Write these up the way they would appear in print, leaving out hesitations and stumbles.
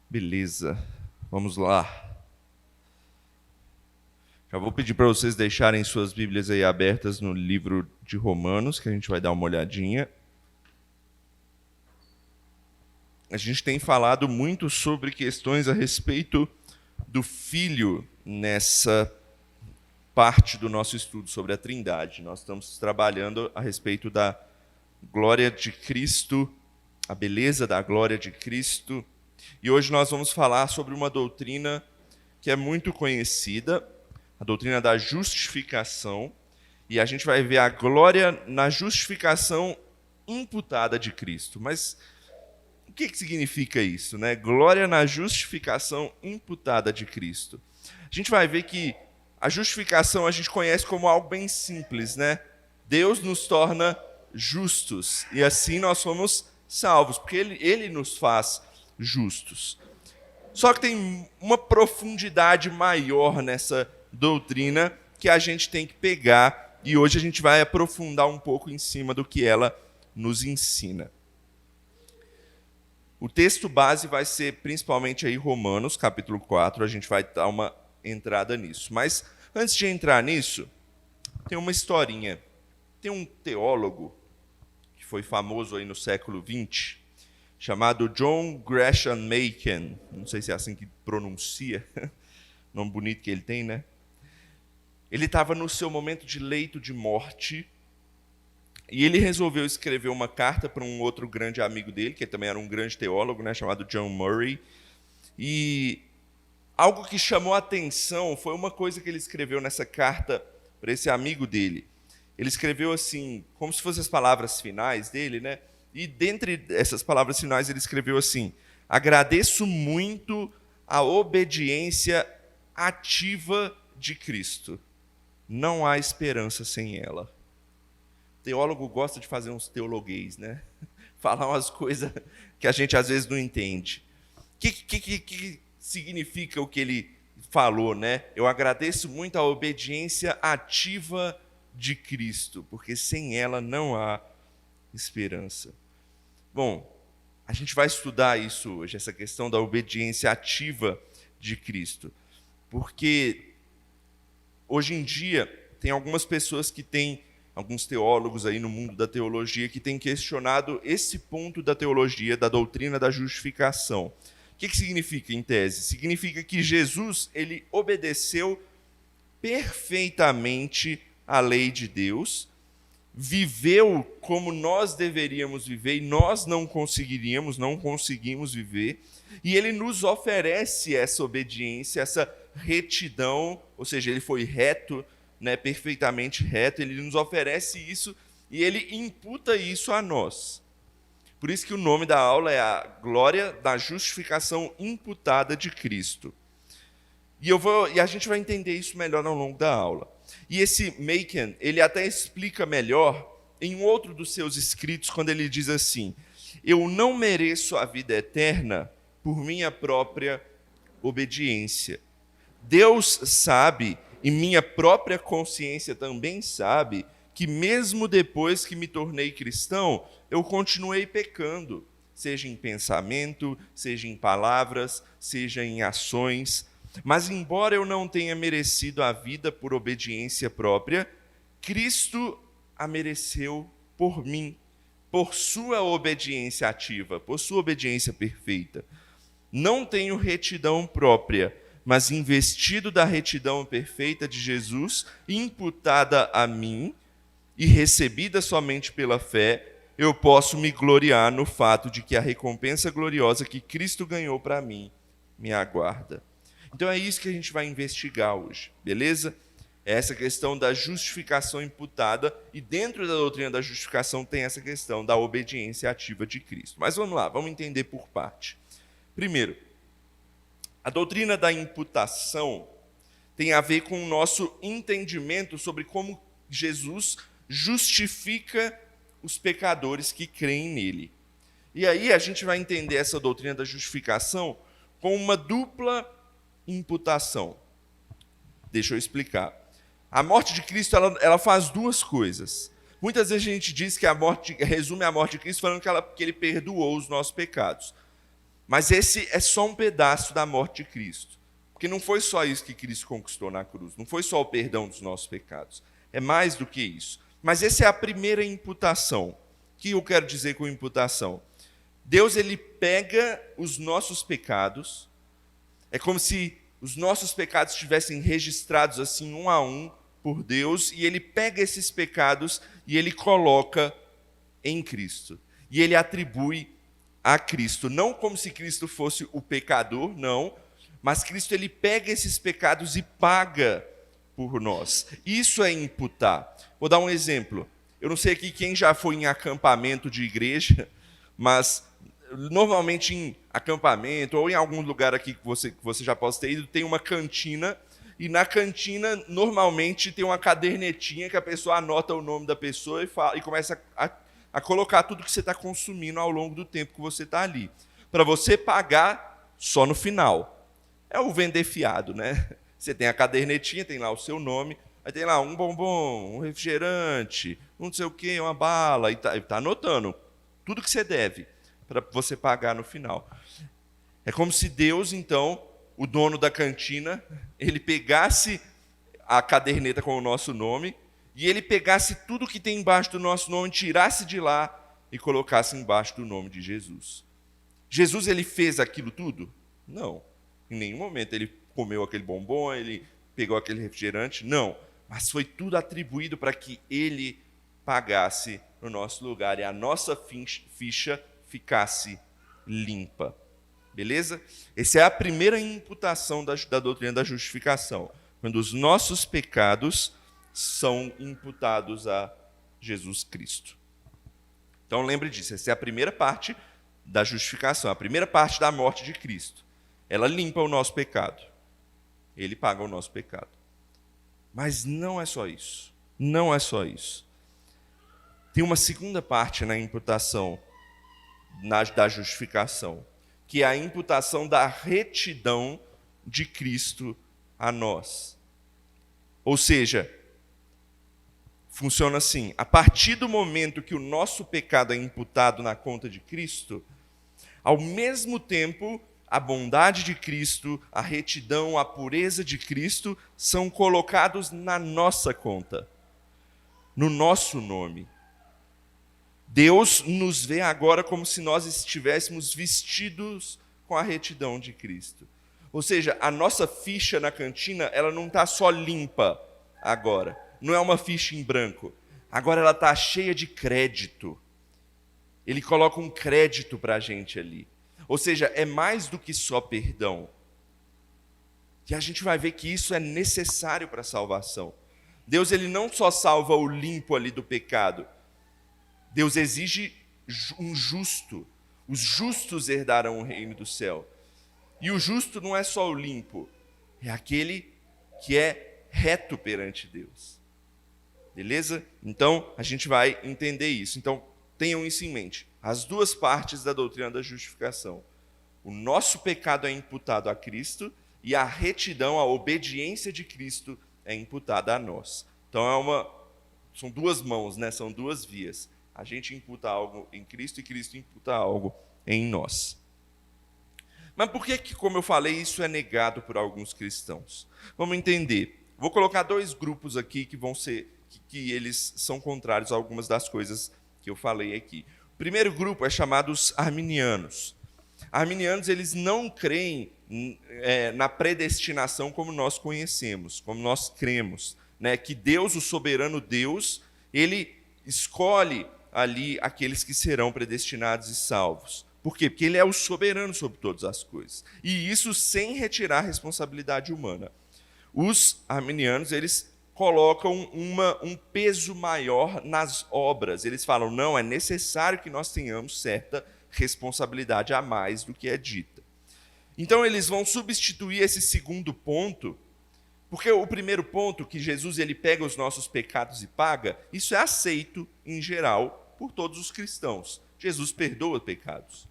Beleza, vamos lá. Já vou pedir para vocês deixarem suas Bíblias aí abertas no livro de Romanos, que a gente vai dar uma olhadinha. A gente tem falado muito sobre questões a respeito do Filho nessa parte do nosso estudo sobre a Trindade. Nós estamos trabalhando a respeito da glória de Cristo, a beleza da glória de Cristo. E hoje nós vamos falar sobre uma doutrina que é muito conhecida, a doutrina da justificação. E a gente vai ver a glória na justificação imputada de Cristo. Mas o que significa isso, né? Glória na justificação imputada de Cristo. A gente vai ver que a justificação a gente conhece como algo bem simples, né? Deus nos torna justos e assim nós somos salvos, porque Ele nos faz justos. Só que tem uma profundidade maior nessa doutrina que a gente tem que pegar e hoje a gente vai aprofundar um pouco em cima do que ela nos ensina. O texto base vai ser principalmente aí Romanos, capítulo 4, a gente vai dar uma entrada nisso. Mas antes de entrar nisso, tem uma historinha. Tem um teólogo que foi famoso aí no século XX, chamado John Gresham Machen. Não sei se é assim que pronuncia, nome bonito que ele tem, né? Ele estava no seu momento de leito de morte e ele resolveu escrever uma carta para um outro grande amigo dele, que também era um grande teólogo, né, chamado John Murray. E algo que chamou a atenção foi uma coisa que ele escreveu nessa carta para esse amigo dele. Ele escreveu assim, como se fossem as palavras finais dele, né? E dentre essas palavras finais ele escreveu assim: agradeço muito a obediência ativa de Cristo. Não há esperança sem ela. O teólogo gosta de fazer uns teologuês, né? Falar umas coisas que a gente às vezes não entende. O que significa o que ele falou, né? Eu agradeço muito a obediência ativa de Cristo, porque sem ela não há esperança. Bom, a gente vai estudar isso hoje, essa questão da obediência ativa de Cristo, porque hoje em dia tem algumas pessoas que têm, alguns teólogos aí no mundo da teologia, que têm questionado esse ponto da teologia, da doutrina da justificação. O que significa, em tese? Significa que Jesus, ele obedeceu perfeitamente à lei de Deus, viveu como nós deveríamos viver e nós não conseguimos viver, e ele nos oferece essa obediência, essa retidão, ou seja, ele foi reto, né, perfeitamente reto, ele nos oferece isso e ele imputa isso a nós. Por isso que o nome da aula é a glória da justificação imputada de Cristo. E a gente vai entender isso melhor ao longo da aula. E esse Machen, ele até explica melhor em um outro dos seus escritos, quando ele diz assim: eu não mereço a vida eterna por minha própria obediência. Deus sabe, e minha própria consciência também sabe, que mesmo depois que me tornei cristão, eu continuei pecando, seja em pensamento, seja em palavras, seja em ações. Mas embora eu não tenha merecido a vida por obediência própria, Cristo a mereceu por mim, por sua obediência ativa, por sua obediência perfeita. Não tenho retidão própria, mas investido da retidão perfeita de Jesus, imputada a mim e recebida somente pela fé, eu posso me gloriar no fato de que a recompensa gloriosa que Cristo ganhou para mim me aguarda. Então é isso que a gente vai investigar hoje, beleza? É essa questão da justificação imputada, e dentro da doutrina da justificação tem essa questão da obediência ativa de Cristo. Mas vamos lá, vamos entender por parte. Primeiro, a doutrina da imputação tem a ver com o nosso entendimento sobre como Jesus justifica os pecadores que creem nele. E aí a gente vai entender essa doutrina da justificação com uma dupla imputação. Deixa eu explicar. A morte de Cristo ela faz duas coisas. Muitas vezes a gente diz que resume a morte de Cristo falando que ele perdoou os nossos pecados. Mas esse é só um pedaço da morte de Cristo. Porque não foi só isso que Cristo conquistou na cruz. Não foi só o perdão dos nossos pecados. É mais do que isso. Mas essa é a primeira imputação. O que eu quero dizer com imputação? Deus, ele pega os nossos pecados. É como se os nossos pecados estivessem registrados assim, um a um, por Deus. E ele pega esses pecados e ele coloca em Cristo. E ele atribui a Cristo. Não como se Cristo fosse o pecador, não. Mas Cristo, ele pega esses pecados e paga por nós. Isso é imputar. Vou dar um exemplo. Eu não sei aqui quem já foi em acampamento de igreja, mas normalmente em acampamento ou em algum lugar aqui que você já possa ter ido, tem uma cantina, e na cantina normalmente tem uma cadernetinha que a pessoa anota o nome da pessoa e começa a colocar tudo que você está consumindo ao longo do tempo que você está ali, para você pagar só no final. É o vender fiado, né? Você tem a cadernetinha, tem lá o seu nome, aí tem lá um bombom, um refrigerante, um não sei o quê, uma bala, e tá anotando tudo que você deve para você pagar no final. É como se Deus, então, o dono da cantina, ele pegasse a caderneta com o nosso nome e ele pegasse tudo que tem embaixo do nosso nome, tirasse de lá e colocasse embaixo do nome de Jesus. Jesus, ele fez aquilo tudo? Não. Em nenhum momento ele comeu aquele bombom, ele pegou aquele refrigerante, não. Mas foi tudo atribuído para que ele pagasse no nosso lugar e a nossa ficha ficasse limpa. Beleza? Essa é a primeira imputação da doutrina da justificação. Quando os nossos pecados são imputados a Jesus Cristo. Então lembre disso, essa é a primeira parte da justificação, a primeira parte da morte de Cristo. Ela limpa o nosso pecado. Ele paga o nosso pecado. Mas não é só isso. Não é só isso. Tem uma segunda parte na imputação da justificação, que é a imputação da retidão de Cristo a nós. Ou seja, funciona assim: a partir do momento que o nosso pecado é imputado na conta de Cristo, ao mesmo tempo, a bondade de Cristo, a retidão, a pureza de Cristo são colocados na nossa conta, no nosso nome. Deus nos vê agora como se nós estivéssemos vestidos com a retidão de Cristo. Ou seja, a nossa ficha na cantina, ela não está só limpa agora. Não é uma ficha em branco. Agora ela está cheia de crédito. Ele coloca um crédito para a gente ali. Ou seja, é mais do que só perdão. E a gente vai ver que isso é necessário para a salvação. Deus, ele não só salva o limpo ali do pecado. Deus exige um justo. Os justos herdarão o reino do céu. E o justo não é só o limpo, é aquele que é reto perante Deus. Beleza? Então, a gente vai entender isso. Então, tenham isso em mente. As duas partes da doutrina da justificação. O nosso pecado é imputado a Cristo e a retidão, a obediência de Cristo é imputada a nós. Então, são duas mãos, né? São duas vias. A gente imputa algo em Cristo e Cristo imputa algo em nós. Mas por que, como eu falei, isso é negado por alguns cristãos? Vamos entender. Vou colocar dois grupos aqui que eles são contrários a algumas das coisas que eu falei aqui. O primeiro grupo é chamado os arminianos. Arminianos, eles não creem na predestinação como nós conhecemos, como nós cremos, né? Que Deus, o soberano Deus, ele escolhe ali aqueles que serão predestinados e salvos. Por quê? Porque ele é o soberano sobre todas as coisas. E isso sem retirar a responsabilidade humana. Os arminianos, eles colocam um peso maior nas obras. Eles falam, não, é necessário que nós tenhamos certa responsabilidade a mais do que é dita. Então, eles vão substituir esse segundo ponto, porque o primeiro ponto, que Jesus ele pega os nossos pecados e paga, isso é aceito, em geral, por todos os cristãos. Jesus perdoa pecados.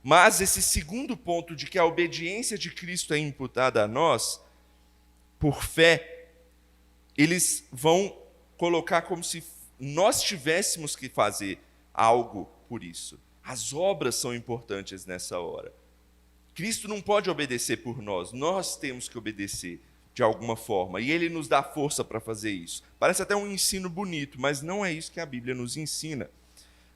Mas esse segundo ponto de que a obediência de Cristo é imputada a nós, por fé, eles vão colocar como se nós tivéssemos que fazer algo por isso. As obras são importantes nessa hora. Cristo não pode obedecer por nós, nós temos que obedecer de alguma forma, e Ele nos dá força para fazer isso. Parece até um ensino bonito, mas não é isso que a Bíblia nos ensina.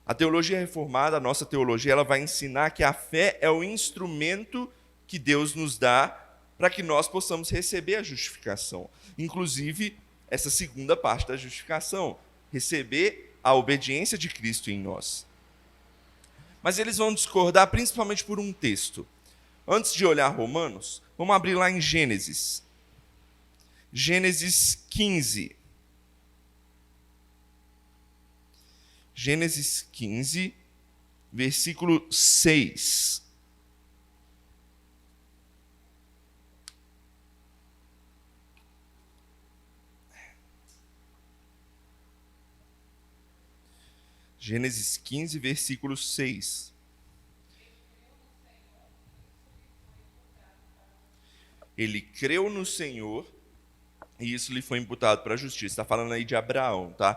A teologia reformada, a nossa teologia, ela vai ensinar que a fé é o instrumento que Deus nos dá para que nós possamos receber a justificação. Inclusive, essa segunda parte da justificação, receber a obediência de Cristo em nós. Mas eles vão discordar principalmente por um texto. Antes de olhar Romanos, vamos abrir lá em Gênesis. Gênesis 15. Gênesis 15, versículo 6. Gênesis 15, versículo 6. Ele creu no Senhor e isso lhe foi imputado para a justiça. Está falando aí de Abraão, tá?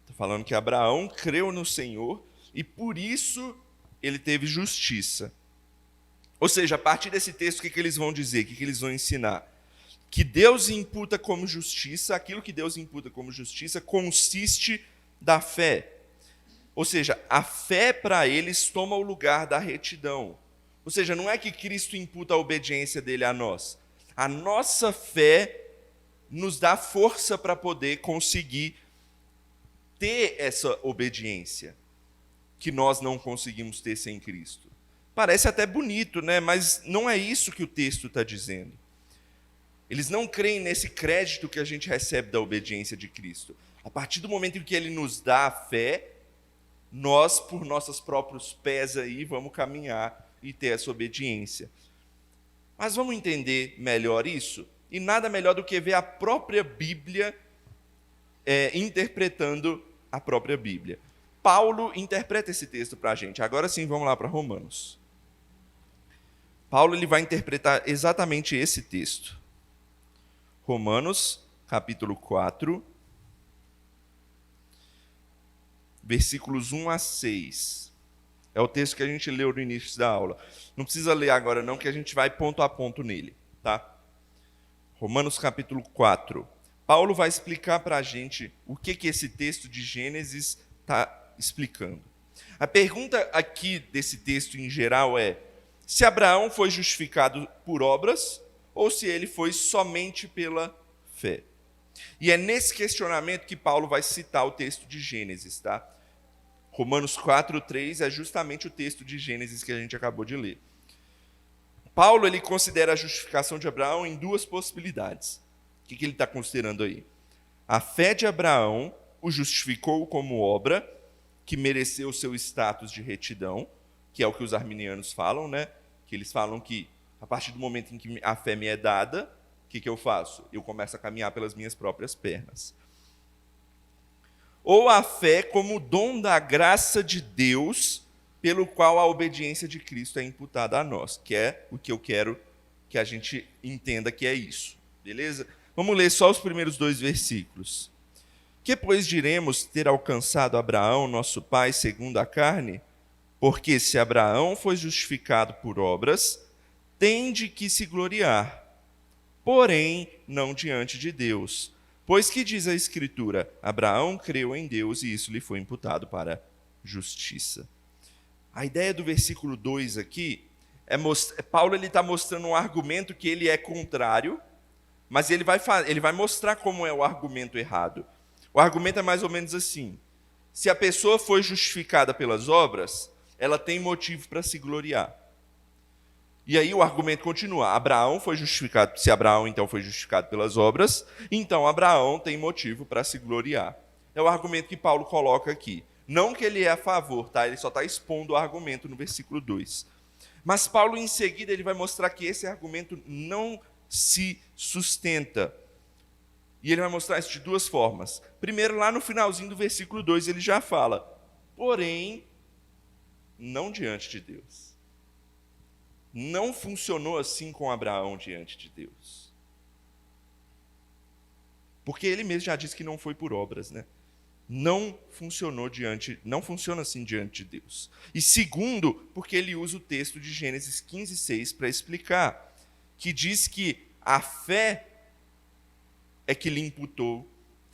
Está falando que Abraão creu no Senhor e por isso ele teve justiça. Ou seja, a partir desse texto, o que eles vão dizer? O que eles vão ensinar? Que Deus imputa como justiça, aquilo que Deus imputa como justiça consiste da fé. Ou seja, a fé para eles toma o lugar da retidão. Ou seja, não é que Cristo imputa a obediência dele a nós. A nossa fé nos dá força para poder conseguir ter essa obediência que nós não conseguimos ter sem Cristo. Parece até bonito, né? Mas não é isso que o texto está dizendo. Eles não creem nesse crédito que a gente recebe da obediência de Cristo. A partir do momento em que Ele nos dá a fé, nós, por nossos próprios pés aí, vamos caminhar e ter essa obediência. Mas vamos entender melhor isso? E nada melhor do que ver a própria Bíblia interpretando a própria Bíblia. Paulo interpreta esse texto para a gente. Agora sim, vamos lá para Romanos. Paulo ele vai interpretar exatamente esse texto. Romanos, capítulo 4, versículos 1 a 6. É o texto que a gente leu no início da aula. Não precisa ler agora não, que a gente vai ponto a ponto nele, tá? Romanos capítulo 4. Paulo vai explicar para a gente o que esse texto de Gênesis está explicando. A pergunta aqui desse texto em geral é se Abraão foi justificado por obras ou se ele foi somente pela fé. E é nesse questionamento que Paulo vai citar o texto de Gênesis, tá? Romanos 4:3 é justamente o texto de Gênesis que a gente acabou de ler. Paulo ele considera a justificação de Abraão em duas possibilidades. O que ele está considerando aí? A fé de Abraão o justificou como obra, que mereceu o seu status de retidão, que é o que os arminianos falam, né? Que eles falam que a partir do momento em que a fé me é dada, o que eu faço? Eu começo a caminhar pelas minhas próprias pernas. Ou a fé como dom da graça de Deus, pelo qual a obediência de Cristo é imputada a nós, que é o que eu quero que a gente entenda que é isso. Beleza? Vamos ler só os primeiros 2 versículos. Que, pois, diremos ter alcançado Abraão, nosso pai, segundo a carne? Porque se Abraão foi justificado por obras, tem de que se gloriar, porém não diante de Deus. Pois que diz a Escritura, Abraão creu em Deus e isso lhe foi imputado para justiça. A ideia do versículo 2 aqui, Paulo está mostrando um argumento que ele é contrário, mas ele vai mostrar como é o argumento errado. O argumento é mais ou menos assim, se a pessoa foi justificada pelas obras, ela tem motivo para se gloriar. E aí o argumento continua, Abraão foi justificado, se Abraão então foi justificado pelas obras, então Abraão tem motivo para se gloriar. É o argumento que Paulo coloca aqui. Não que ele é a favor, tá? Ele só está expondo o argumento no versículo 2. Mas Paulo em seguida ele vai mostrar que esse argumento não se sustenta. E ele vai mostrar isso de duas formas. Primeiro, lá no finalzinho do versículo 2, ele já fala, porém, não diante de Deus. Não funcionou assim com Abraão diante de Deus. Porque ele mesmo já disse que não foi por obras, né? não funciona assim diante de Deus. E segundo, porque ele usa o texto de Gênesis 15:6 para explicar, que diz que a fé é que lhe imputou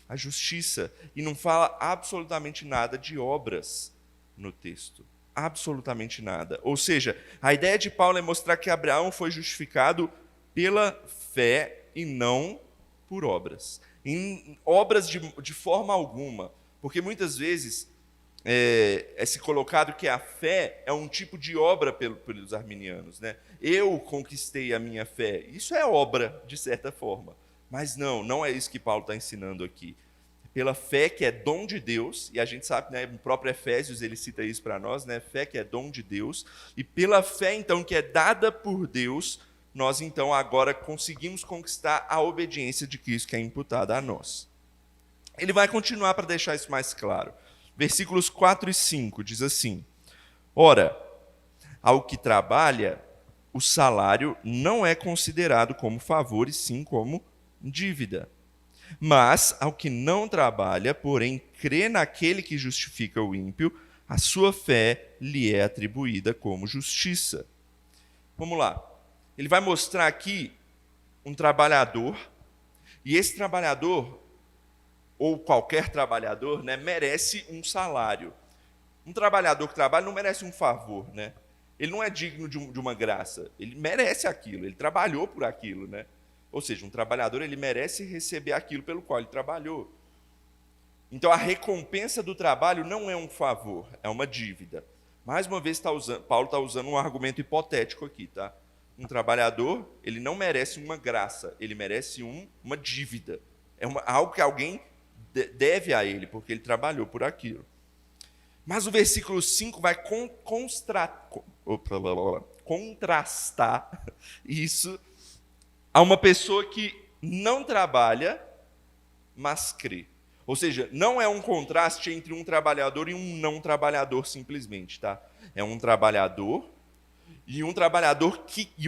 a justiça, e não fala absolutamente nada de obras no texto. Absolutamente nada. Ou seja, a ideia de Paulo é mostrar que Abraão foi justificado pela fé e não por obras. Em obras de forma alguma. Porque muitas vezes é se colocado que a fé é um tipo de obra pelos arminianos, né? Eu conquistei a minha fé. Isso é obra, de certa forma. Mas não é isso que Paulo está ensinando aqui. Pela fé que é dom de Deus, e a gente sabe, né, no próprio Efésios ele cita isso para nós, né, fé que é dom de Deus, e pela fé então que é dada por Deus, nós então agora conseguimos conquistar a obediência de Cristo que é imputada a nós. Ele vai continuar para deixar isso mais claro. Versículos 4 e 5 diz assim: Ora, ao que trabalha, o salário não é considerado como favor, e sim como dívida. Mas ao que não trabalha, porém crê naquele que justifica o ímpio, a sua fé lhe é atribuída como justiça. Vamos lá. Ele vai mostrar aqui um trabalhador, e esse trabalhador, ou qualquer trabalhador, né, merece um salário. Um trabalhador que trabalha não merece um favor, né? Ele não é digno de uma graça. Ele merece aquilo, ele trabalhou por aquilo, né? Ou seja, um trabalhador ele merece receber aquilo pelo qual ele trabalhou. Então, a recompensa do trabalho não é um favor, é uma dívida. Mais uma vez, Paulo está usando um argumento hipotético aqui. Tá? Um trabalhador ele não merece uma graça, ele merece uma dívida. É algo que alguém deve a ele, porque ele trabalhou por aquilo. Mas o versículo 5 vai contrastar isso a uma pessoa que não trabalha, mas crê. Ou seja, não é um contraste entre um trabalhador e um não trabalhador simplesmente, tá? É um trabalhador e um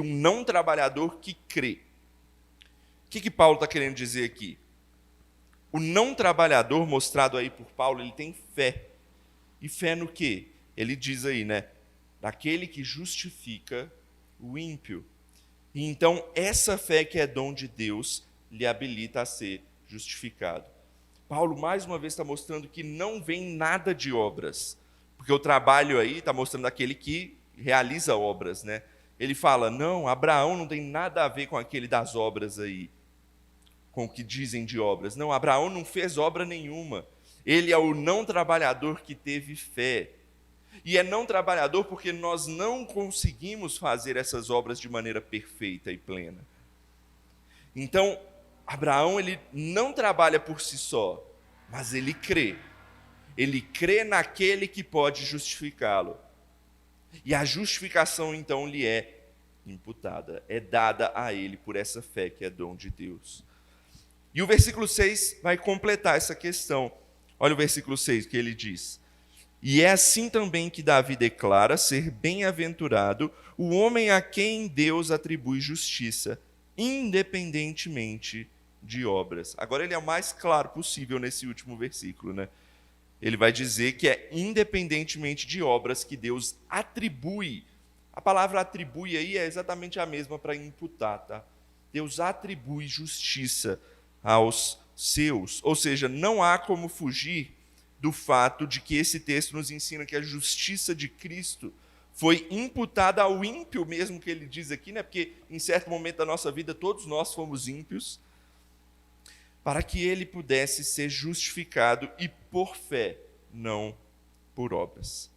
não trabalhador que crê. O que Paulo está querendo dizer aqui? O não trabalhador mostrado aí por Paulo, ele tem fé. E fé no quê? Ele diz aí, né? Daquele que justifica o ímpio. E então, essa fé que é dom de Deus, lhe habilita a ser justificado. Paulo, mais uma vez, está mostrando que não vem nada de obras. Porque o trabalho aí está mostrando aquele que realiza obras, né? Ele fala, não, Abraão não tem nada a ver com aquele das obras aí, com o que dizem de obras. Não, Abraão não fez obra nenhuma. Ele é o não trabalhador que teve fé. E é não trabalhador porque nós não conseguimos fazer essas obras de maneira perfeita e plena. Então, Abraão ele não trabalha por si só, mas ele crê. Ele crê naquele que pode justificá-lo. E a justificação, então, lhe é imputada, é dada a ele por essa fé que é dom de Deus. E o versículo 6 vai completar essa questão. Olha o versículo 6 que ele diz. E é assim também que Davi declara ser bem-aventurado o homem a quem Deus atribui justiça, independentemente de obras. Agora ele é o mais claro possível nesse último versículo, né? Ele vai dizer que é independentemente de obras que Deus atribui. A palavra atribui aí é exatamente a mesma para imputar, tá? Deus atribui justiça aos seus. Ou seja, não há como fugir do fato de que esse texto nos ensina que a justiça de Cristo foi imputada ao ímpio, mesmo que ele diz aqui, né? Porque em certo momento da nossa vida todos nós fomos ímpios, para que ele pudesse ser justificado e por fé, não por obras.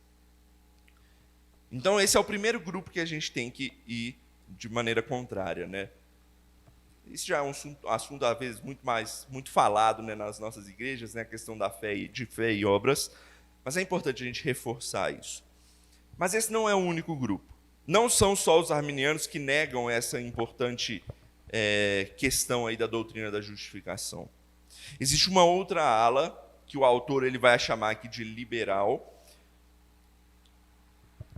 Então esse é o primeiro grupo que a gente tem que ir de maneira contrária, né? Isso já é um assunto às vezes muito falado, né, nas nossas igrejas, né, a questão da fé, de fé e obras, mas é importante a gente reforçar isso. Mas esse não é o único grupo. Não são só os arminianos que negam essa importante questão aí da doutrina da justificação. Existe uma outra ala que o autor ele vai chamar aqui de liberal,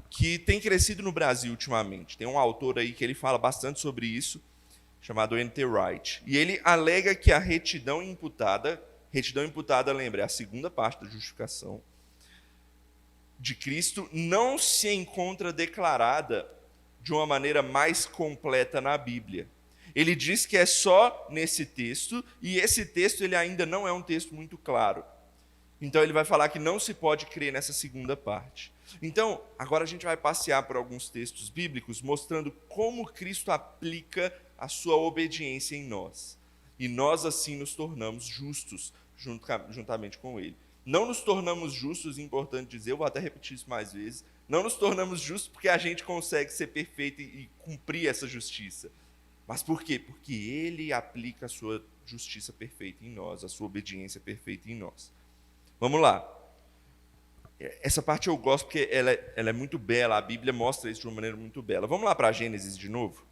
que tem crescido no Brasil ultimamente. Tem um autor aí que ele fala bastante sobre isso, chamado N.T. Wright. E ele alega que a retidão imputada, Retidão imputada, lembra, é a segunda parte da justificação de Cristo, não se encontra declarada de uma maneira mais completa na Bíblia. Ele diz que é só nesse texto, e esse texto ele ainda não é um texto muito claro. Então ele vai falar que não se pode crer nessa segunda parte. Então, agora a gente vai passear por alguns textos bíblicos mostrando como Cristo aplica a sua obediência em nós. E nós assim nos tornamos justos juntamente com ele. Não nos tornamos justos, é importante dizer, eu vou até repetir isso mais vezes, não nos tornamos justos porque a gente consegue ser perfeito e cumprir essa justiça. Mas por quê? Porque ele aplica a sua justiça perfeita em nós, a sua obediência perfeita em nós. Vamos lá. Essa parte eu gosto porque ela é muito bela, a Bíblia mostra isso de uma maneira muito bela. Vamos lá para Gênesis de novo?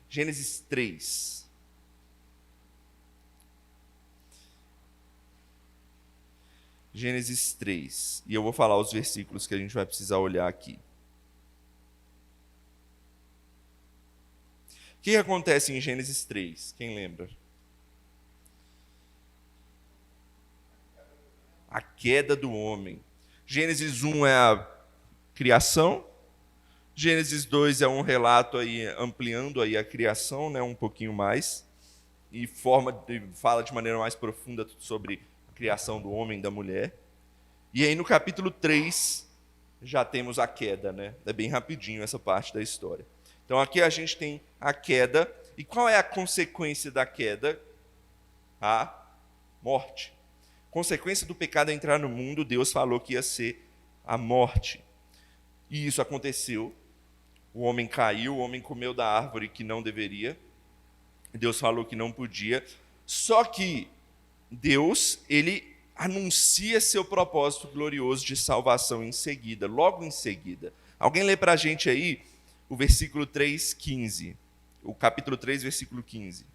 Gênesis 3. Gênesis 3. E eu vou falar os versículos que a gente vai precisar olhar aqui. O que acontece em Gênesis 3? Quem lembra? A queda do homem. Gênesis 1 é a criação. Gênesis 2 é um relato aí ampliando aí a criação, né, um pouquinho mais, e fala de maneira mais profunda sobre a criação do homem e da mulher. E aí no capítulo 3 já temos a queda, né? É bem rapidinho essa parte da história. Então aqui a gente tem a queda. E qual é a consequência da queda? A morte. Consequência do pecado entrar no mundo, Deus falou que ia ser a morte. E isso aconteceu. O homem caiu, o homem comeu da árvore que não deveria. Deus falou que não podia. Só que Deus, ele anuncia seu propósito glorioso de salvação em seguida, logo em seguida. Alguém lê para a gente aí o versículo 3:15. O capítulo 3, versículo 15.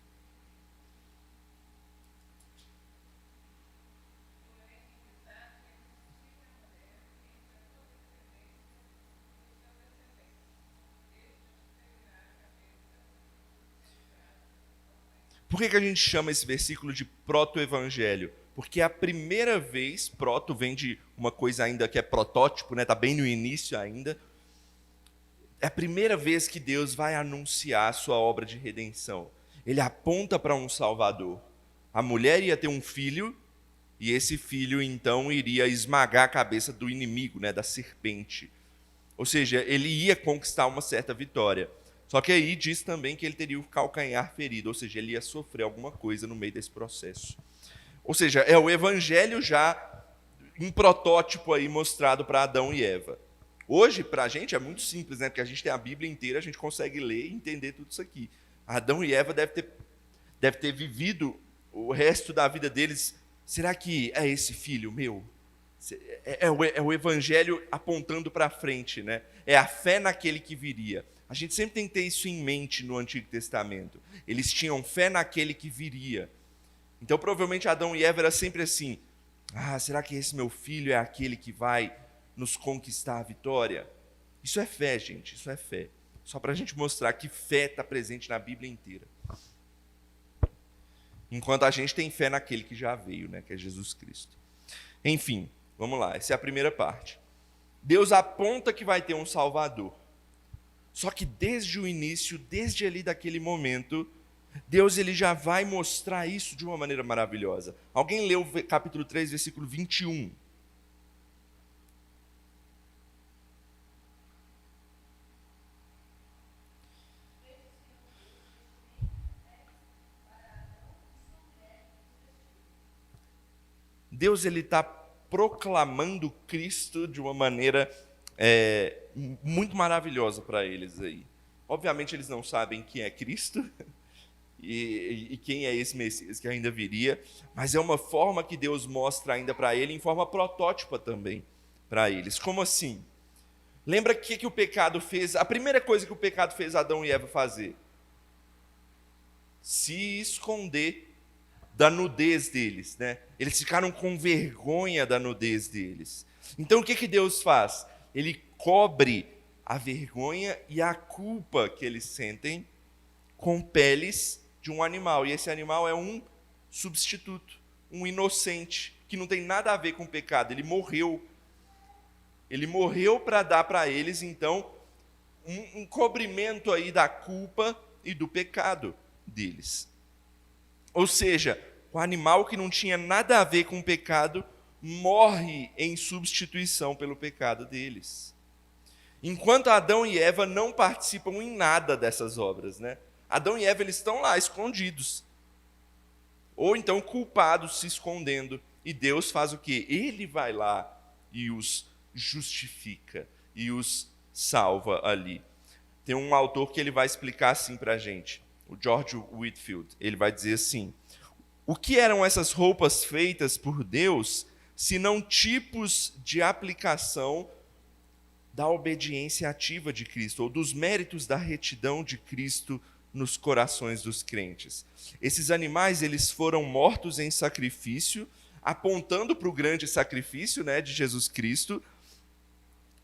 Por que a gente chama esse versículo de proto-evangelho? Porque é a primeira vez, proto vem de uma coisa ainda que é protótipo, né? Está bem no início ainda. É a primeira vez que Deus vai anunciar a sua obra de redenção. Ele aponta para um Salvador. A mulher ia ter um filho, e esse filho então iria esmagar a cabeça do inimigo, né? Da serpente. Ou seja, ele ia conquistar uma certa vitória. Só que aí diz também que ele teria o calcanhar ferido, ou seja, ele ia sofrer alguma coisa no meio desse processo. Ou seja, é o evangelho já em protótipo aí mostrado para Adão e Eva. Hoje, para a gente, é muito simples, né? Porque a gente tem a Bíblia inteira, a gente consegue ler e entender tudo isso aqui. Adão e Eva devem ter vivido o resto da vida deles. Será que é esse filho meu? É o evangelho apontando para frente, né? É a fé naquele que viria. A gente sempre tem que ter isso em mente no Antigo Testamento. Eles tinham fé naquele que viria. Então, provavelmente, Adão e Eva era sempre assim: será que esse meu filho é aquele que vai nos conquistar a vitória? Isso é fé, gente, isso é fé. Só para a gente mostrar que fé está presente na Bíblia inteira. Enquanto a gente tem fé naquele que já veio, né, que é Jesus Cristo. Enfim, vamos lá, essa é a primeira parte. Deus aponta que vai ter um Salvador. Só que desde o início, desde ali daquele momento, Deus ele já vai mostrar isso de uma maneira maravilhosa. Alguém leu o capítulo 3, versículo 21. Deus ele está proclamando Cristo de uma maneira muito maravilhosa para eles aí. Obviamente eles não sabem quem é Cristo e quem é esse Messias que ainda viria, mas é uma forma que Deus mostra ainda para ele, em forma protótipa também para eles. Como assim? Lembra o que o pecado fez? A primeira coisa que o pecado fez Adão e Eva fazer? Se esconder da nudez deles, né? Eles ficaram com vergonha da nudez deles. Então o que Deus faz? Ele cobre a vergonha e a culpa que eles sentem com peles de um animal. E esse animal é um substituto, um inocente, que não tem nada a ver com o pecado. Ele morreu. Ele morreu para dar para eles, então, um cobrimento aí da culpa e do pecado deles. Ou seja, o animal que não tinha nada a ver com o pecado morre em substituição pelo pecado deles. Enquanto Adão e Eva não participam em nada dessas obras, né? Adão e Eva, eles estão lá escondidos. Ou então culpados, se escondendo. E Deus faz o quê? Ele vai lá e os justifica e os salva ali. Tem um autor que ele vai explicar assim para a gente, o George Whitefield. Ele vai dizer assim: o que eram essas roupas feitas por Deus, senão tipos de aplicação da obediência ativa de Cristo, ou dos méritos da retidão de Cristo nos corações dos crentes. Esses animais, eles foram mortos em sacrifício, apontando para o grande sacrifício, né, de Jesus Cristo,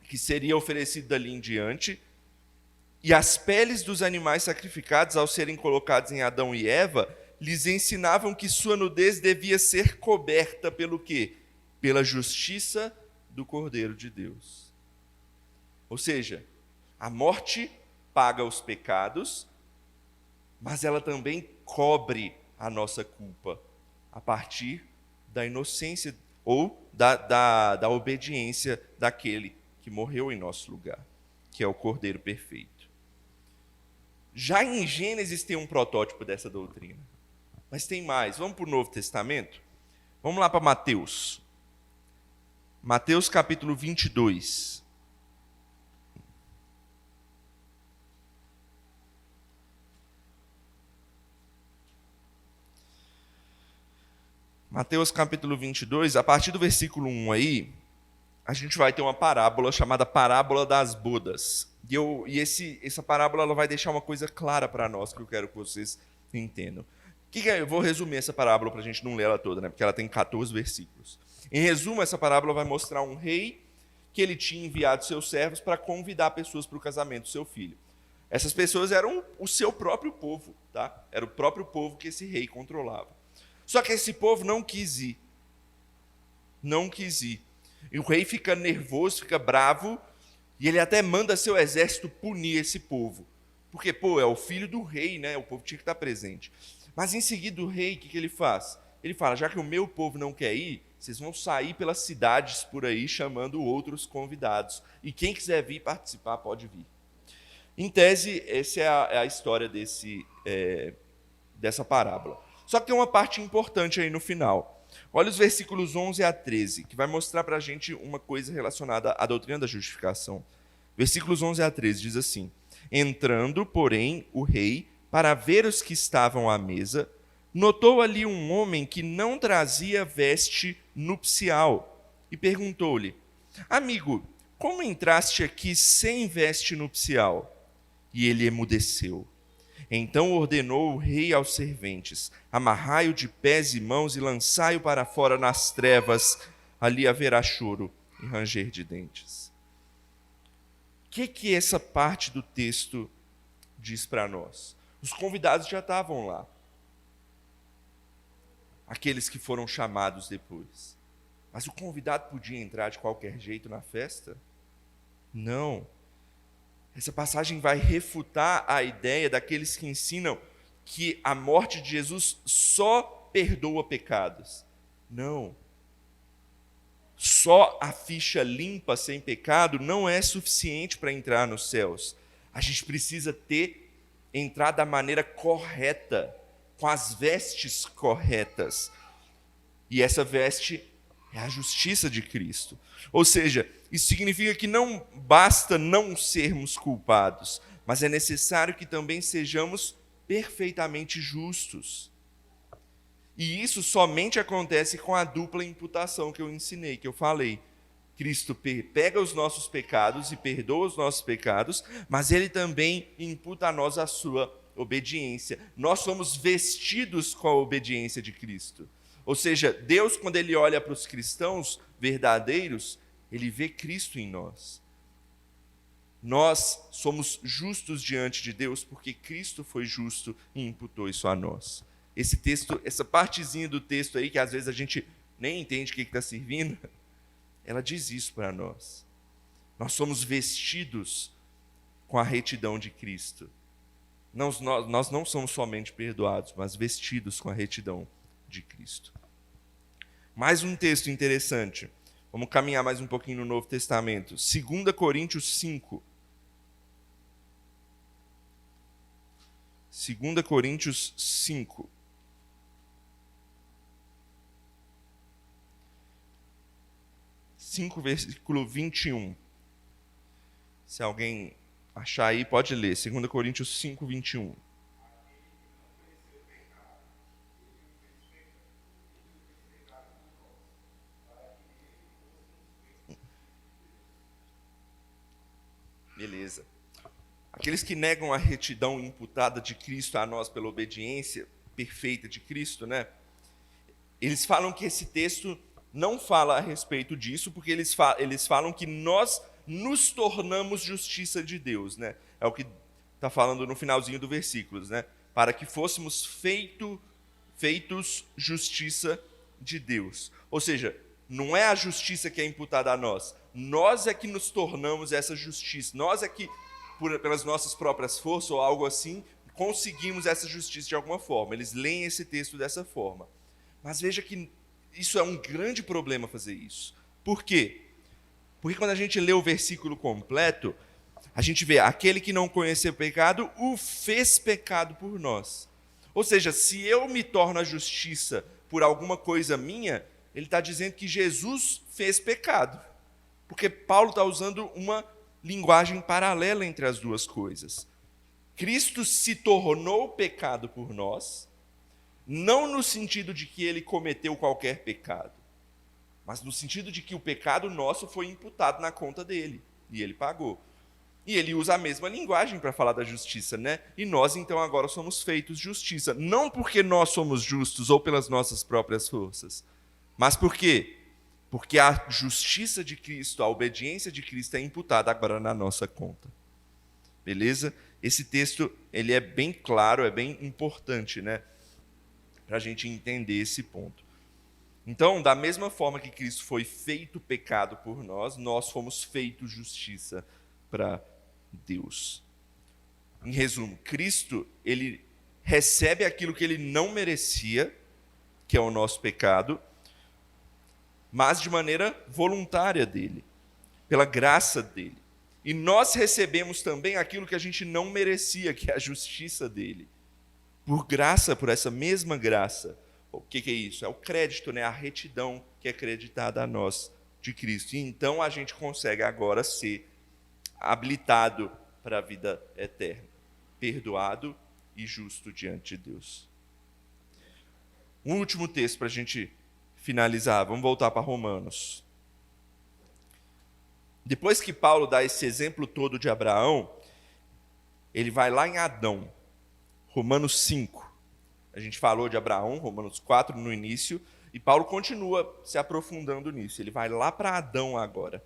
que seria oferecido dali em diante. E as peles dos animais sacrificados, ao serem colocados em Adão e Eva, lhes ensinavam que sua nudez devia ser coberta pelo quê? Pela justiça do Cordeiro de Deus. Ou seja, a morte paga os pecados, mas ela também cobre a nossa culpa a partir da inocência ou da obediência daquele que morreu em nosso lugar, que é o Cordeiro perfeito. Já em Gênesis tem um protótipo dessa doutrina, mas tem mais. Vamos para o Novo Testamento? Vamos lá para Mateus. Mateus capítulo 22. Mateus capítulo 22, a partir do versículo 1 aí, a gente vai ter uma parábola chamada Parábola das Bodas. Essa parábola ela vai deixar uma coisa clara para nós, que eu quero que vocês entendam. Eu vou resumir essa parábola para a gente não ler ela toda, né? Porque ela tem 14 versículos. Em resumo, essa parábola vai mostrar um rei que ele tinha enviado seus servos para convidar pessoas para o casamento do seu filho. Essas pessoas eram o seu próprio povo, tá? Era o próprio povo que esse rei controlava. Só que esse povo não quis ir. Não quis ir. E o rei fica nervoso, fica bravo, e ele até manda seu exército punir esse povo. Porque, é o filho do rei, né? O povo tinha que estar presente. Mas em seguida o rei, o que ele faz? Ele fala, já que o meu povo não quer ir, vocês vão sair pelas cidades por aí, chamando outros convidados. E quem quiser vir participar, pode vir. Em tese, essa é a história dessa parábola. Só que tem uma parte importante aí no final. Olha os versículos 11 a 13, que vai mostrar para a gente uma coisa relacionada à doutrina da justificação. Versículos 11 a 13 diz assim: entrando, porém, o rei, para ver os que estavam à mesa, notou ali um homem que não trazia veste nupcial e perguntou-lhe: amigo, como entraste aqui sem veste nupcial? E ele emudeceu. Então ordenou o rei aos serventes: amarrai-o de pés e mãos e lançai-o para fora nas trevas, ali haverá choro e ranger de dentes. O que essa parte do texto diz para nós? Os convidados já estavam lá. Aqueles que foram chamados depois. Mas o convidado podia entrar de qualquer jeito na festa? Não. Essa passagem vai refutar a ideia daqueles que ensinam que a morte de Jesus só perdoa pecados. Não. Só a ficha limpa, sem pecado, não é suficiente para entrar nos céus. A gente precisa entrar da maneira correta, com as vestes corretas. E essa veste é a justiça de Cristo. Ou seja, isso significa que não basta não sermos culpados, mas é necessário que também sejamos perfeitamente justos. E isso somente acontece com a dupla imputação que eu ensinei, que eu falei. Cristo pega os nossos pecados e perdoa os nossos pecados, mas ele também imputa a nós a sua obediência. Nós somos vestidos com a obediência de Cristo. Ou seja, Deus, quando ele olha para os cristãos verdadeiros, ele vê Cristo em nós. Nós somos justos diante de Deus porque Cristo foi justo e imputou isso a nós. Esse texto, essa partezinha do texto aí, que às vezes a gente nem entende o que está servindo, ela diz isso para nós. Nós somos vestidos com a retidão de Cristo. Nós não somos somente perdoados, mas vestidos com a retidão de Cristo. Mais um texto interessante. Vamos caminhar mais um pouquinho no Novo Testamento. 2 Coríntios 5. 2 Coríntios 5. Versículo 21. Se alguém achar aí, pode ler. 2 Coríntios 5, 21. Beleza. Aqueles que negam a retidão imputada de Cristo a nós pela obediência perfeita de Cristo, né? Eles falam que esse texto não fala a respeito disso, porque eles falam que nós nos tornamos justiça de Deus, né? É o que está falando no finalzinho do versículo, né? Para que fôssemos feitos justiça de Deus. Ou seja, não é a justiça que é imputada a nós é que nos tornamos essa justiça, nós é que, pelas nossas próprias forças ou algo assim, conseguimos essa justiça de alguma forma. Eles leem esse texto dessa forma. Mas veja que isso é um grande problema fazer isso. Por quê? Porque quando a gente lê o versículo completo, a gente vê, aquele que não conheceu pecado, o fez pecado por nós. Ou seja, se eu me torno a justiça por alguma coisa minha, ele está dizendo que Jesus fez pecado. Porque Paulo está usando uma linguagem paralela entre as duas coisas. Cristo se tornou pecado por nós, não no sentido de que ele cometeu qualquer pecado, mas no sentido de que o pecado nosso foi imputado na conta dele, e ele pagou. E ele usa a mesma linguagem para falar da justiça, né? E nós, então, agora somos feitos justiça. Não porque nós somos justos ou pelas nossas próprias forças, mas por quê? Porque a justiça de Cristo, a obediência de Cristo é imputada agora na nossa conta. Beleza? Esse texto ele é bem claro, é bem importante, né? Para a gente entender esse ponto. Então, da mesma forma que Cristo foi feito pecado por nós, nós fomos feitos justiça para Deus. Em resumo, Cristo, ele recebe aquilo que ele não merecia, que é o nosso pecado, mas de maneira voluntária dele, pela graça dele. E nós recebemos também aquilo que a gente não merecia, que é a justiça dele. Por graça, por essa mesma graça. O que é isso? É o crédito, né? A retidão que é creditada a nós de Cristo. E então a gente consegue agora ser habilitado para a vida eterna, perdoado e justo diante de Deus. Um último texto para a gente finalizar. Vamos voltar para Romanos. Depois que Paulo dá esse exemplo todo de Abraão, ele vai lá em Adão, Romanos 5. A gente falou de Abraão, Romanos 4 no início, e Paulo continua se aprofundando nisso. Ele vai lá para Adão agora.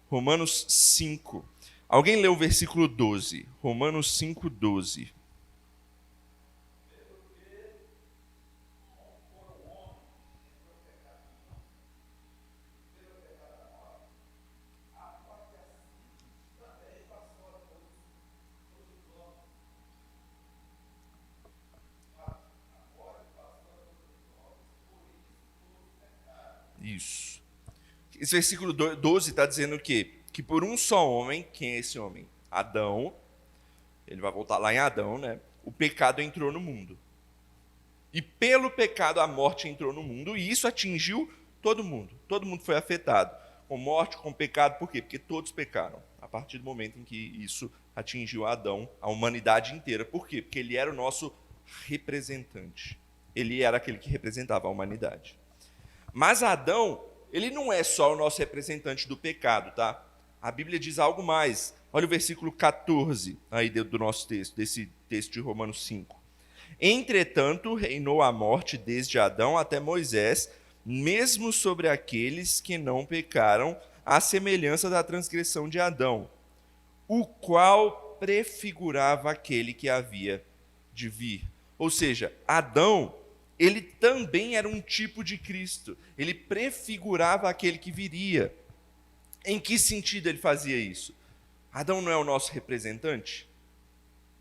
Romanos 5. Alguém lê o versículo 12? Romanos 5, 12. Isso. Esse versículo 12 está dizendo o quê? Que por um só homem, quem é esse homem? Adão, ele vai voltar lá em Adão, né? O pecado entrou no mundo. E pelo pecado a morte entrou no mundo, e isso atingiu todo mundo. Todo mundo foi afetado. Com morte, com pecado, por quê? Porque todos pecaram. A partir do momento em que isso atingiu Adão, a humanidade inteira. Por quê? Porque ele era o nosso representante. Ele era aquele que representava a humanidade. Mas Adão, ele não é só o nosso representante do pecado, tá? A Bíblia diz algo mais. Olha o versículo 14 aí do nosso texto, desse texto de Romanos 5. Entretanto, reinou a morte desde Adão até Moisés, mesmo sobre aqueles que não pecaram, à semelhança da transgressão de Adão, o qual prefigurava aquele que havia de vir. Ou seja, Adão, ele também era um tipo de Cristo. Ele prefigurava aquele que viria. Em que sentido ele fazia isso? Adão não é o nosso representante?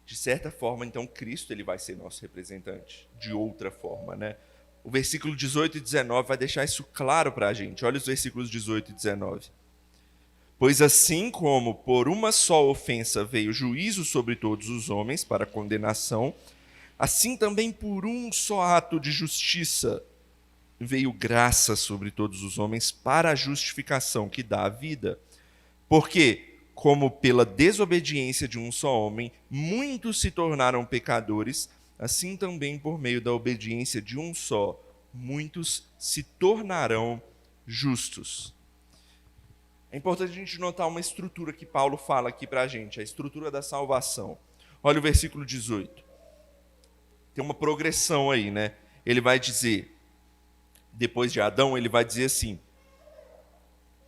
De certa forma, então, Cristo ele vai ser nosso representante. De outra forma, né? O versículo 18 e 19 vai deixar isso claro para a gente. Olha os versículos 18 e 19. Pois assim como por uma só ofensa veio juízo sobre todos os homens para condenação, assim também por um só ato de justiça veio graça sobre todos os homens para a justificação que dá a vida. Porque, como pela desobediência de um só homem, muitos se tornaram pecadores, assim também por meio da obediência de um só, muitos se tornarão justos. É importante a gente notar uma estrutura que Paulo fala aqui para a gente, a estrutura da salvação. Olha o versículo 18. Tem uma progressão aí, né? Ele vai dizer, depois de Adão, ele vai dizer assim: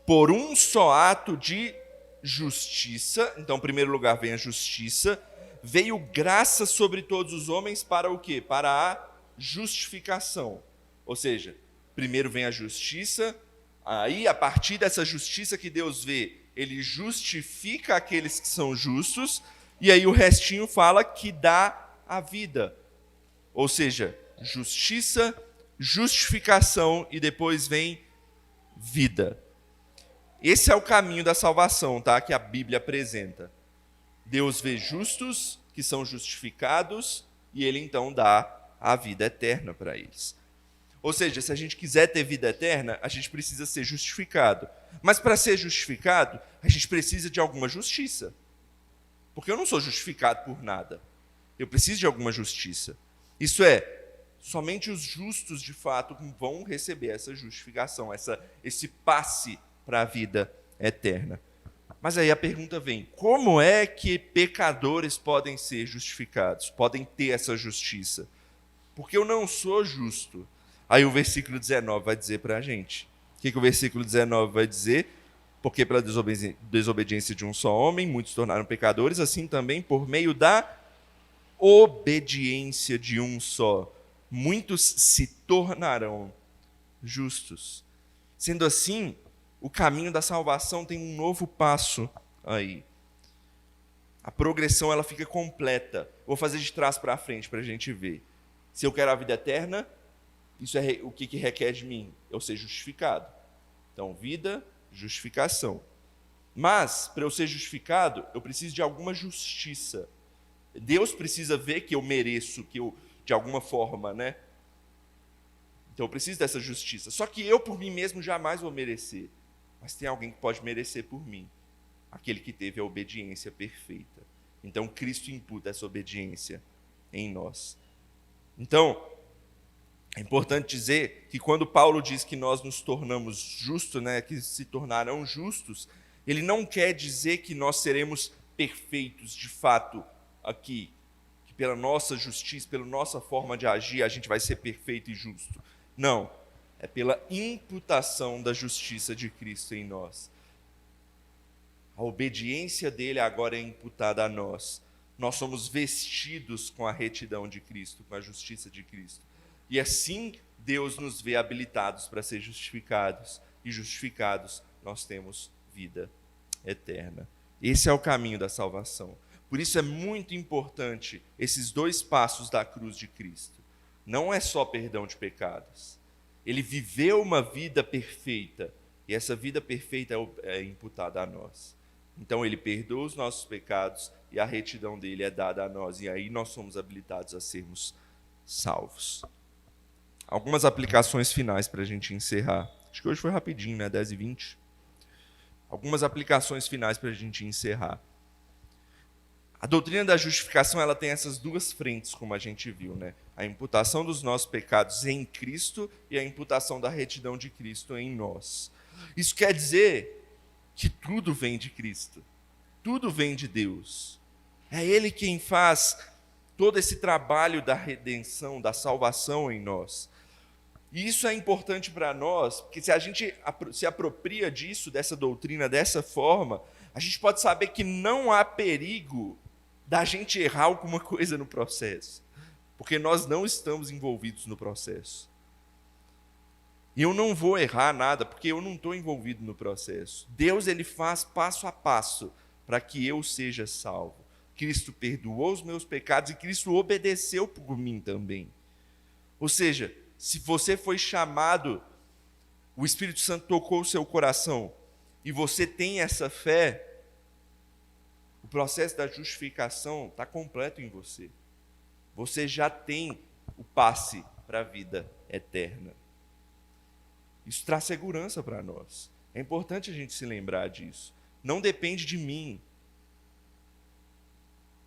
por um só ato de justiça, então, em primeiro lugar vem a justiça, veio graça sobre todos os homens para o quê? Para a justificação. Ou seja, primeiro vem a justiça, aí a partir dessa justiça que Deus vê, ele justifica aqueles que são justos, e aí o restinho fala que dá a vida. Ou seja, justiça, justificação e depois vem vida. Esse é o caminho da salvação, tá? Que a Bíblia apresenta. Deus vê justos que são justificados e ele então dá a vida eterna para eles. Ou seja, se a gente quiser ter vida eterna, a gente precisa ser justificado. Mas para ser justificado, a gente precisa de alguma justiça. Porque eu não sou justificado por nada. Eu preciso de alguma justiça. Isso é, somente os justos de fato vão receber essa justificação, esse passe para a vida eterna. Mas aí a pergunta vem: como é que pecadores podem ser justificados, podem ter essa justiça? Porque eu não sou justo. Aí o versículo 19 vai dizer para a gente. O que o versículo 19 vai dizer? Porque pela desobediência de um só homem, muitos se tornaram pecadores, assim também por meio da obediência de um só, muitos se tornarão justos. Sendo assim, o caminho da salvação tem um novo passo aí. A progressão ela fica completa. Vou fazer de trás para frente para a gente ver. Se eu quero a vida eterna, isso é o que requer de mim? Eu ser justificado. Então, vida, justificação. Mas, para eu ser justificado, eu preciso de alguma justiça. Deus precisa ver que eu mereço, que eu, de alguma forma, né? Então eu preciso dessa justiça. Só que eu, por mim mesmo, jamais vou merecer. Mas tem alguém que pode merecer por mim. Aquele que teve a obediência perfeita. Então Cristo imputa essa obediência em nós. Então, é importante dizer que quando Paulo diz que nós nos tornamos justos, né, que se tornarão justos, ele não quer dizer que nós seremos perfeitos de fato aqui, que pela nossa justiça, pela nossa forma de agir, a gente vai ser perfeito e justo. Não, é pela imputação da justiça de Cristo em nós. A obediência dele agora é imputada a nós. Nós somos vestidos com a retidão de Cristo, com a justiça de Cristo. E assim Deus nos vê habilitados para ser justificados. E justificados nós temos vida eterna. Esse é o caminho da salvação. Por isso é muito importante esses dois passos da cruz de Cristo. Não é só perdão de pecados. Ele viveu uma vida perfeita, e essa vida perfeita é imputada a nós. Então ele perdoa os nossos pecados, e a retidão dele é dada a nós, e aí nós somos habilitados a sermos salvos. Algumas aplicações finais para a gente encerrar. Acho que hoje foi rapidinho, né? 10h20. Algumas aplicações finais para a gente encerrar. A doutrina da justificação ela tem essas duas frentes, como a gente viu, né? A imputação dos nossos pecados em Cristo e a imputação da retidão de Cristo em nós. Isso quer dizer que tudo vem de Cristo, tudo vem de Deus. É Ele quem faz todo esse trabalho da redenção, da salvação em nós. E isso é importante para nós, porque se a gente se apropria disso, dessa doutrina, dessa forma, a gente pode saber que não há perigo da gente errar alguma coisa no processo. porque nós não estamos envolvidos no processo. E eu não vou errar nada, porque eu não estou envolvido no processo. Deus, ele faz passo a passo para que eu seja salvo. Cristo perdoou os meus pecados e Cristo obedeceu por mim também. Ou seja, se você foi chamado, o Espírito Santo tocou o seu coração e você tem essa fé, o processo da justificação está completo em você. Você já tem o passe para a vida eterna. Isso traz segurança para nós. É importante a gente se lembrar disso. Não depende de mim.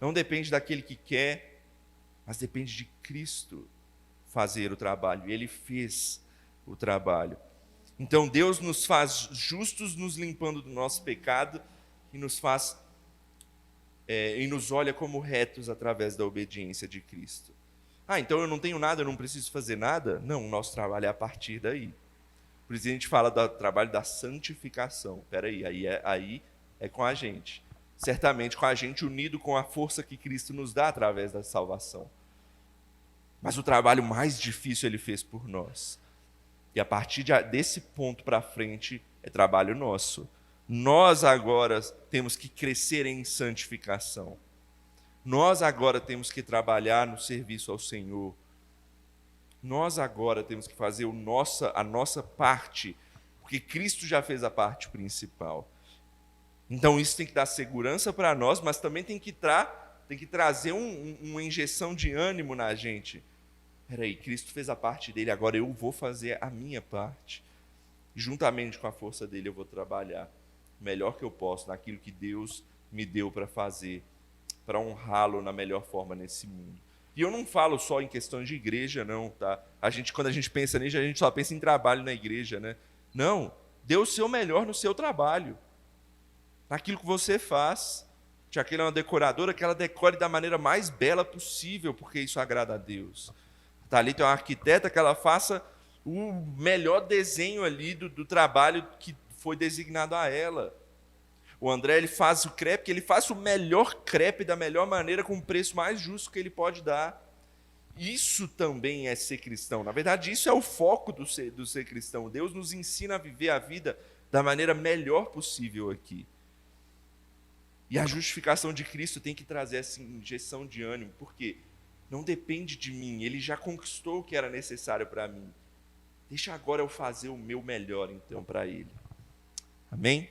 Não depende daquele que quer, mas depende de Cristo fazer o trabalho. Ele fez o trabalho. Então Deus nos faz justos, nos limpando do nosso pecado e nos faz e nos olha como retos através da obediência de Cristo. Então eu não tenho nada, eu não preciso fazer nada? Não, o nosso trabalho é a partir daí. Por isso a gente fala do trabalho da santificação. Aí é com a gente. Certamente com a gente unido com a força que Cristo nos dá através da salvação. Mas o trabalho mais difícil ele fez por nós. E a partir desse ponto para frente é trabalho nosso. Nós agora temos que crescer em santificação. Nós agora temos que trabalhar no serviço ao Senhor. Nós agora temos que fazer a nossa parte, porque Cristo já fez a parte principal. Então isso tem que dar segurança para nós, mas também tem que trazer uma injeção de ânimo na gente. Cristo fez a parte dele, agora eu vou fazer a minha parte. E juntamente com a força dele eu vou trabalhar o melhor que eu posso naquilo que Deus me deu para fazer, para honrá-lo na melhor forma nesse mundo. E eu não falo só em questões de igreja, não, tá? Quando a gente pensa nisso, a gente só pensa em trabalho na igreja, né? Não, dê o seu melhor no seu trabalho, naquilo que você faz. Se aquela é uma decoradora, que ela decore da maneira mais bela possível, porque isso agrada a Deus. Ali tem uma arquiteta, que ela faça o melhor desenho ali do trabalho que foi designado a ela. O André, ele faz o crepe, que ele faça o melhor crepe da melhor maneira, com o preço mais justo que ele pode dar. Isso também é ser cristão. Na verdade, isso é o foco do ser cristão. Deus nos ensina a viver a vida da maneira melhor possível aqui. E a justificação de Cristo tem que trazer essa injeção de ânimo, porque não depende de mim, ele já conquistou o que era necessário para mim. Deixa agora eu fazer o meu melhor, então, para ele. Amém?